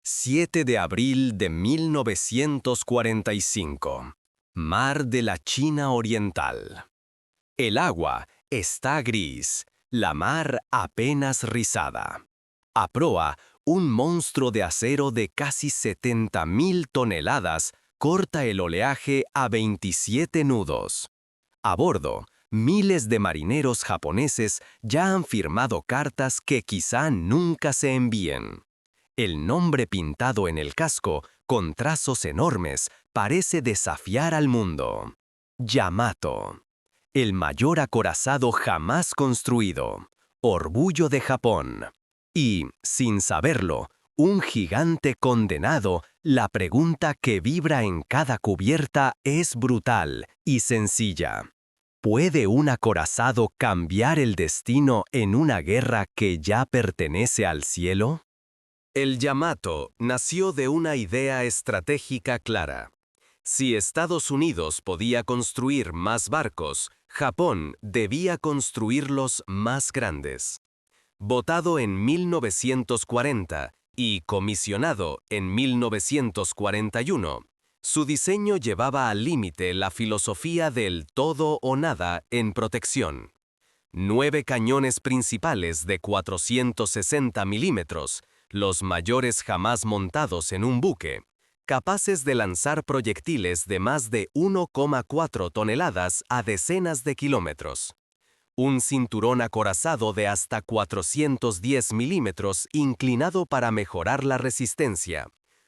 7 de abril de 1945. Mar de la China Oriental. El agua está gris, la mar apenas rizada. A proa, un monstruo de acero de casi 70.000 toneladas corta el oleaje a 27 nudos. A bordo, miles de marineros japoneses ya han firmado cartas que quizá nunca se envíen. El nombre pintado en el casco, con trazos enormes, parece desafiar al mundo. Yamato. El mayor acorazado jamás construido. Orgullo de Japón. Y, sin saberlo, un gigante condenado, la pregunta que vibra en cada cubierta es brutal y sencilla. ¿Puede un acorazado cambiar el destino en una guerra que ya pertenece al cielo? El Yamato nació de una idea estratégica clara. Si Estados Unidos podía construir más barcos, Japón debía construirlos más grandes. Votado en 1940 y comisionado en 1941, su diseño llevaba al límite la filosofía del todo o nada en protección. 9 cañones principales de 460 milímetros, los mayores jamás montados en un buque, capaces de lanzar proyectiles de más de 1,4 toneladas a decenas de kilómetros. Un cinturón acorazado de hasta 410 milímetros inclinado para mejorar la resistencia.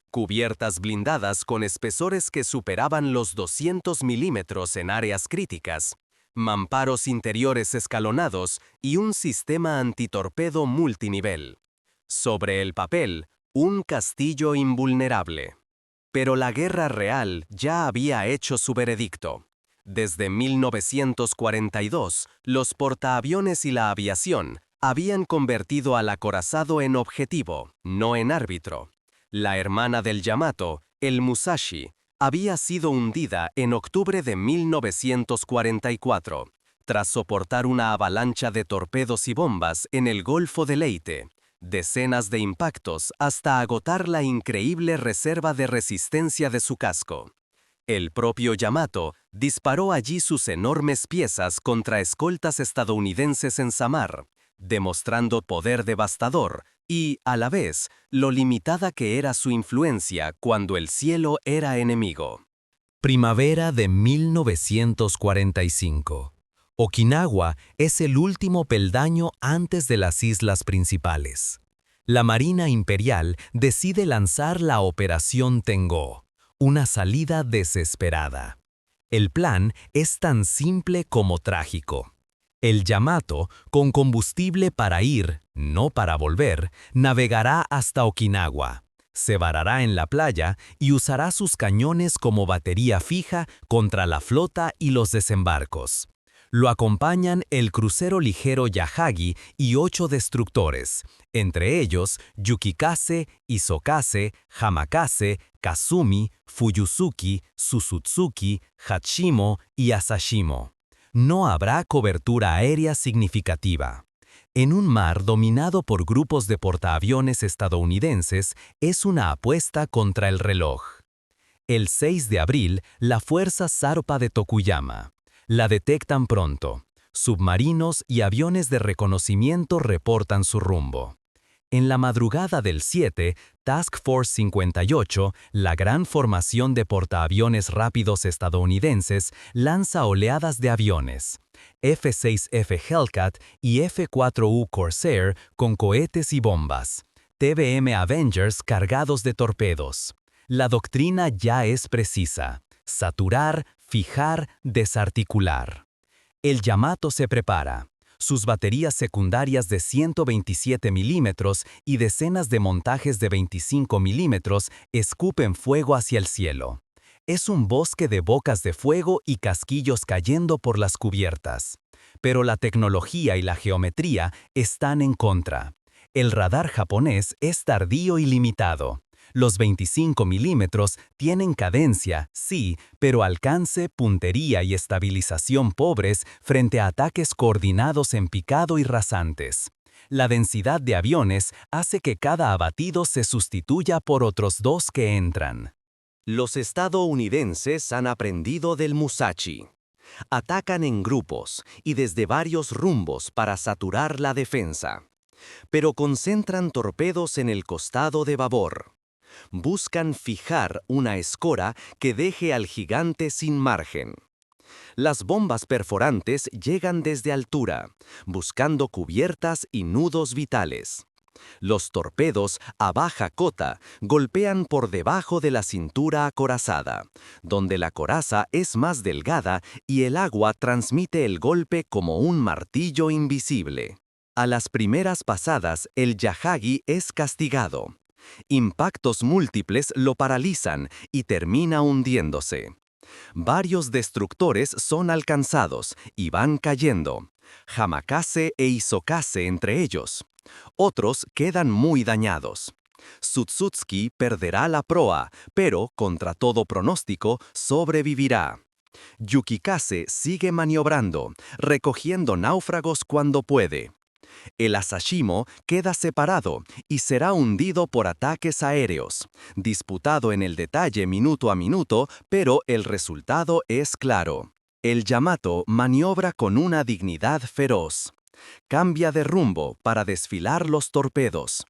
Cubiertas blindadas con espesores que superaban los 200 milímetros en áreas críticas. Mamparos interiores escalonados y un sistema antitorpedo multinivel. Sobre el papel, un castillo invulnerable. Pero la guerra real ya había hecho su veredicto. Desde 1942, los portaaviones y la aviación habían convertido al acorazado en objetivo, no en árbitro. La hermana del Yamato, el Musashi, había sido hundida en octubre de 1944, tras soportar una avalancha de torpedos y bombas en el Golfo de Leyte, decenas de impactos hasta agotar la increíble reserva de resistencia de su casco. El propio Yamato disparó allí sus enormes piezas contra escoltas estadounidenses en Samar, demostrando poder devastador y, a la vez, lo limitada que era su influencia cuando el cielo era enemigo. Primavera de 1945. Okinawa es el último peldaño antes de las islas principales. La Marina Imperial decide lanzar la Operación Tengo, una salida desesperada. El plan es tan simple como trágico. El Yamato, con combustible para ir, no para volver, navegará hasta Okinawa. Se varará en la playa y usará sus cañones como batería fija contra la flota y los desembarcos. Lo acompañan el crucero ligero Yahagi y 8 destructores, entre ellos Yukikase, Isokase, Hamakase, Kazumi, Fuyusuki, Susutsuki, Hachimo y Asashimo. No habrá cobertura aérea significativa. En un mar dominado por grupos de portaaviones estadounidenses, es una apuesta contra el reloj. El 6 de abril, la Fuerza Zarpa de Tokuyama. La detectan pronto. Submarinos y aviones de reconocimiento reportan su rumbo. En la madrugada del 7, Task Force 58, la gran formación de portaaviones rápidos estadounidenses, lanza oleadas de aviones. F-6F Hellcat y F-4U Corsair con cohetes y bombas. TBM Avengers cargados de torpedos. La doctrina ya es precisa. Saturar, fijar, desarticular. El Yamato se prepara. Sus baterías secundarias de 127 milímetros y decenas de montajes de 25 milímetros escupen fuego hacia el cielo. Es un bosque de bocas de fuego y casquillos cayendo por las cubiertas. Pero la tecnología y la geometría están en contra. El radar japonés es tardío y limitado. Los 25 milímetros tienen cadencia, sí, pero alcance, puntería y estabilización pobres frente a ataques coordinados en picado y rasantes. La densidad de aviones hace que cada abatido se sustituya por otros 2 que entran. Los estadounidenses han aprendido del Musashi. Atacan en grupos y desde varios rumbos para saturar la defensa. Pero concentran torpedos en el costado de babor. Buscan fijar una escora que deje al gigante sin margen. Las bombas perforantes llegan desde altura, buscando cubiertas y nudos vitales. Los torpedos a baja cota golpean por debajo de la cintura acorazada, donde la coraza es más delgada y el agua transmite el golpe como un martillo invisible. A las primeras pasadas, el Yahagi es castigado. Impactos múltiples lo paralizan y termina hundiéndose. Varios destructores son alcanzados y van cayendo, Hamakase e Isokase entre ellos. Otros quedan muy dañados. Tsutsutsuki perderá la proa, pero, contra todo pronóstico, sobrevivirá. Yukikase sigue maniobrando, recogiendo náufragos cuando puede. El Asashimo queda separado y será hundido por ataques aéreos, disputado en el detalle minuto a minuto, pero el resultado es claro. El Yamato maniobra con una dignidad feroz. Cambia de rumbo para desfilar los torpedos.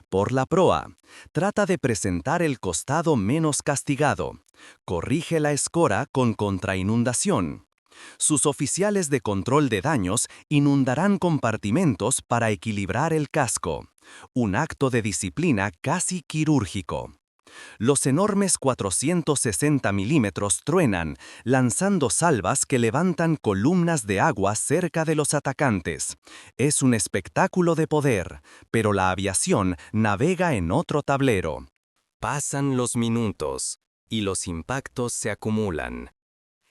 Por la proa, trata de presentar el costado menos castigado. Corrige la escora con contrainundación. Sus oficiales de control de daños inundarán compartimentos para equilibrar el casco. Un acto de disciplina casi quirúrgico. Los enormes 460 milímetros truenan, lanzando salvas que levantan columnas de agua cerca de los atacantes. Es un espectáculo de poder, pero la aviación navega en otro tablero. Pasan los minutos, y los impactos se acumulan.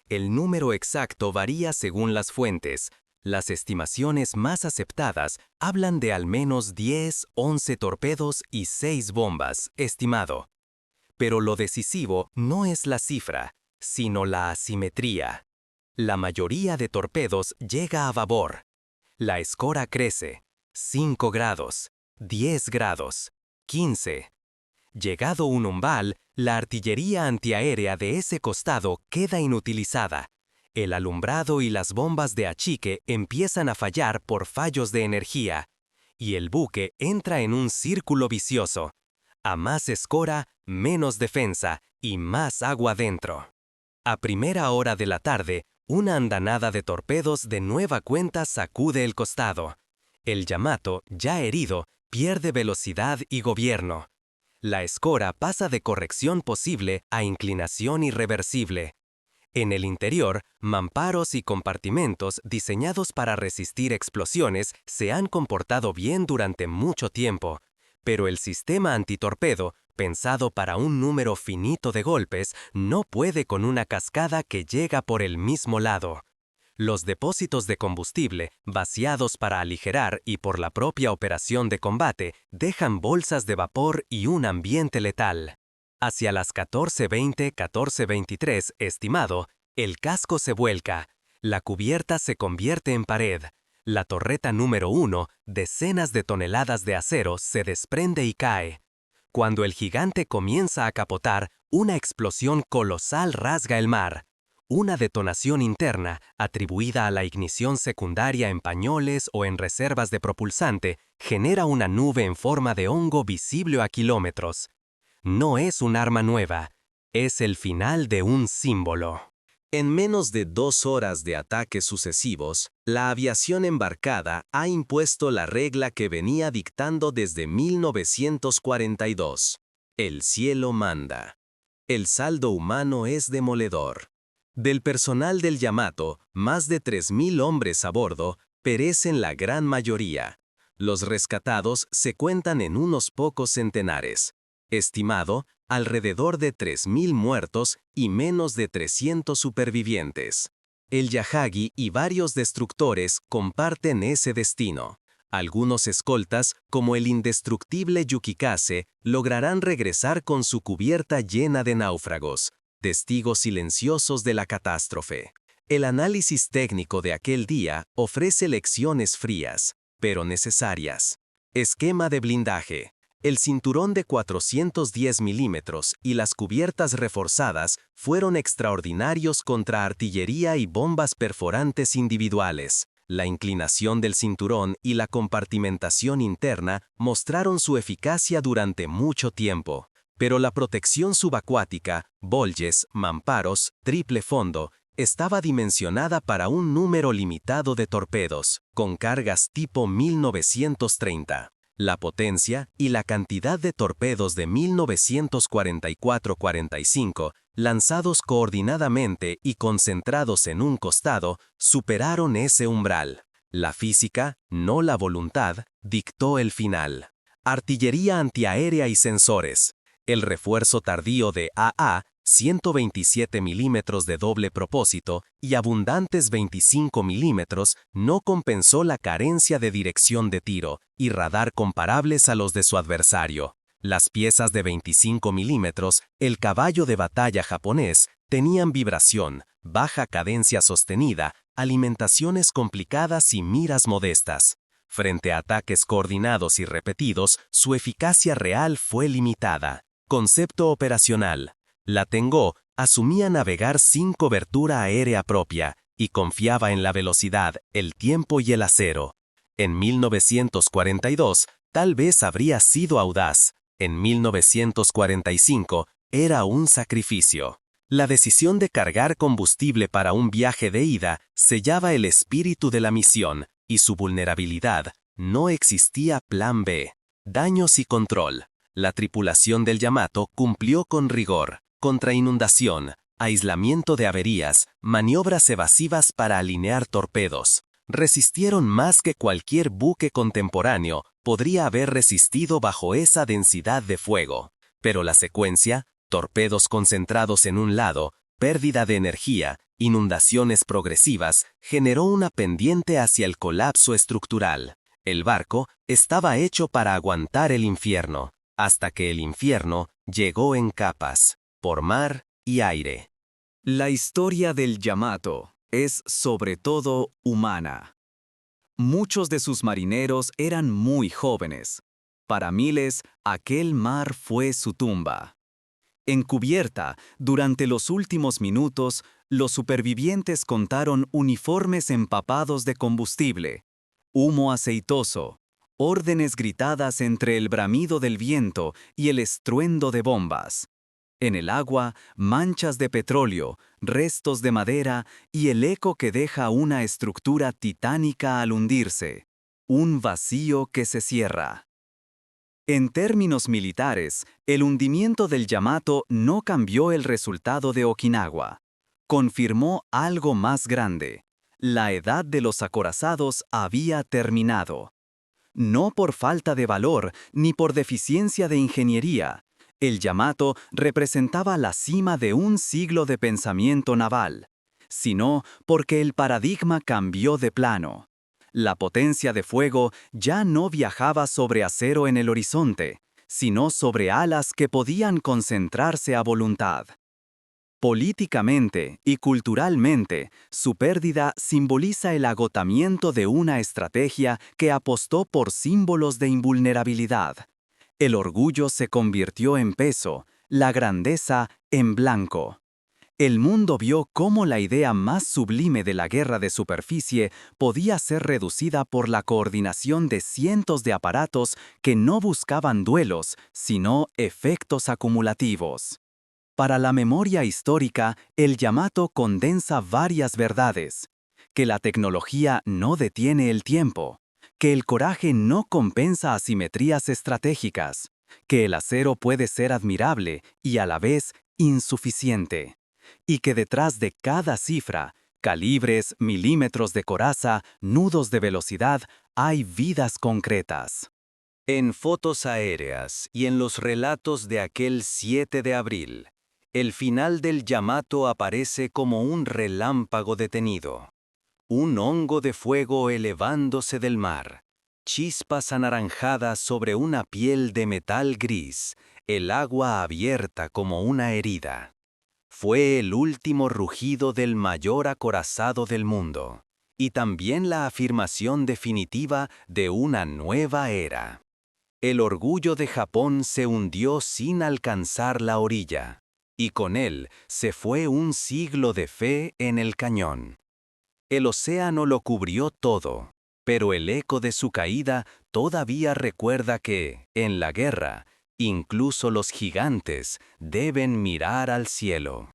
El número exacto varía según las fuentes. Las estimaciones más aceptadas hablan de al menos 10, 11 torpedos y 6 bombas, estimado. Pero lo decisivo no es la cifra, sino la asimetría. La mayoría de torpedos llega a babor. La escora crece. 5 grados, 10 grados, 15. Llegado un umbral, la artillería antiaérea de ese costado queda inutilizada. El alumbrado y las bombas de achique empiezan a fallar por fallos de energía. Y el buque entra en un círculo vicioso. A más escora, menos defensa y más agua dentro. A primera hora de la tarde, una andanada de torpedos de nueva cuenta sacude el costado. El Yamato, ya herido, pierde velocidad y gobierno. La escora pasa de corrección posible a inclinación irreversible. En el interior, mamparos y compartimentos diseñados para resistir explosiones se han comportado bien durante mucho tiempo, pero el sistema antitorpedo, pensado para un número finito de golpes, no puede con una cascada que llega por el mismo lado. Los depósitos de combustible, vaciados para aligerar y por la propia operación de combate, dejan bolsas de vapor y un ambiente letal. Hacia las 14:20, 14:23, estimado, el casco se vuelca, la cubierta se convierte en pared, la torreta número 1, decenas de toneladas de acero, se desprende y cae. Cuando el gigante comienza a capotar, una explosión colosal rasga el mar. Una detonación interna, atribuida a la ignición secundaria en pañoles o en reservas de propulsante, genera una nube en forma de hongo visible a kilómetros. No es un arma nueva, es el final de un símbolo. En menos de 2 horas de ataques sucesivos, la aviación embarcada ha impuesto la regla que venía dictando desde 1942. El cielo manda. El saldo humano es demoledor. Del personal del Yamato, más de 3.000 hombres a bordo, perecen la gran mayoría. Los rescatados se cuentan en unos pocos centenares. Estimado, alrededor de 3.000 muertos y menos de 300 supervivientes. El Yahagi y varios destructores comparten ese destino. Algunos escoltas, como el indestructible Yukikase, lograrán regresar con su cubierta llena de náufragos, testigos silenciosos de la catástrofe. El análisis técnico de aquel día ofrece lecciones frías, pero necesarias. Esquema de blindaje. El cinturón de 410 milímetros y las cubiertas reforzadas fueron extraordinarios contra artillería y bombas perforantes individuales. La inclinación del cinturón y la compartimentación interna mostraron su eficacia durante mucho tiempo. Pero la protección subacuática, bolles, mamparos, triple fondo, estaba dimensionada para un número limitado de torpedos, con cargas tipo 1930. La potencia y la cantidad de torpedos de 1944-45, lanzados coordinadamente y concentrados en un costado, superaron ese umbral. La física, no la voluntad, dictó el final. Artillería antiaérea y sensores. El refuerzo tardío de AA, 127 milímetros de doble propósito y abundantes 25 milímetros, no compensó la carencia de dirección de tiro y radar comparables a los de su adversario. Las piezas de 25 milímetros, el caballo de batalla japonés, tenían vibración, baja cadencia sostenida, alimentaciones complicadas y miras modestas. Frente a ataques coordinados y repetidos, su eficacia real fue limitada. Concepto operacional. La Tengo asumía navegar sin cobertura aérea propia y confiaba en la velocidad, el tiempo y el acero. En 1942, tal vez habría sido audaz. En 1945, era un sacrificio. La decisión de cargar combustible para un viaje de ida sellaba el espíritu de la misión, y su vulnerabilidad. No existía plan B. Daños y control. La tripulación del Yamato cumplió con rigor. Contra inundación, aislamiento de averías, maniobras evasivas para alinear torpedos. Resistieron más que cualquier buque contemporáneo podría haber resistido bajo esa densidad de fuego. Pero la secuencia, torpedos concentrados en un lado, pérdida de energía, inundaciones progresivas, generó una pendiente hacia el colapso estructural. El barco estaba hecho para aguantar el infierno, hasta que el infierno llegó en capas. Por mar y aire. La historia del Yamato es sobre todo humana. Muchos de sus marineros eran muy jóvenes. Para miles, aquel mar fue su tumba. En cubierta, durante los últimos minutos, los supervivientes contaron uniformes empapados de combustible, humo aceitoso, órdenes gritadas entre el bramido del viento y el estruendo de bombas. En el agua, manchas de petróleo, restos de madera y el eco que deja una estructura titánica al hundirse. Un vacío que se cierra. En términos militares, el hundimiento del Yamato no cambió el resultado de Okinawa. Confirmó algo más grande. La edad de los acorazados había terminado. No por falta de valor ni por deficiencia de ingeniería. El Yamato representaba la cima de un siglo de pensamiento naval, sino porque el paradigma cambió de plano. La potencia de fuego ya no viajaba sobre acero en el horizonte, sino sobre alas que podían concentrarse a voluntad. Políticamente y culturalmente, su pérdida simboliza el agotamiento de una estrategia que apostó por símbolos de invulnerabilidad. El orgullo se convirtió en peso, la grandeza en blanco. El mundo vio cómo la idea más sublime de la guerra de superficie podía ser reducida por la coordinación de cientos de aparatos que no buscaban duelos, sino efectos acumulativos. Para la memoria histórica, el Yamato condensa varias verdades: que la tecnología no detiene el tiempo, que el coraje no compensa asimetrías estratégicas, que el acero puede ser admirable y a la vez insuficiente, y que detrás de cada cifra, calibres, milímetros de coraza, nudos de velocidad, hay vidas concretas. En fotos aéreas y en los relatos de aquel 7 de abril, el final del Yamato aparece como un relámpago detenido. Un hongo de fuego elevándose del mar, chispas anaranjadas sobre una piel de metal gris, el agua abierta como una herida. Fue el último rugido del mayor acorazado del mundo. y también la afirmación definitiva de una nueva era. El orgullo de Japón se hundió sin alcanzar la orilla, y con él se fue un siglo de fe en el cañón. El océano lo cubrió todo, pero el eco de su caída todavía recuerda que, en la guerra, incluso los gigantes deben mirar al cielo.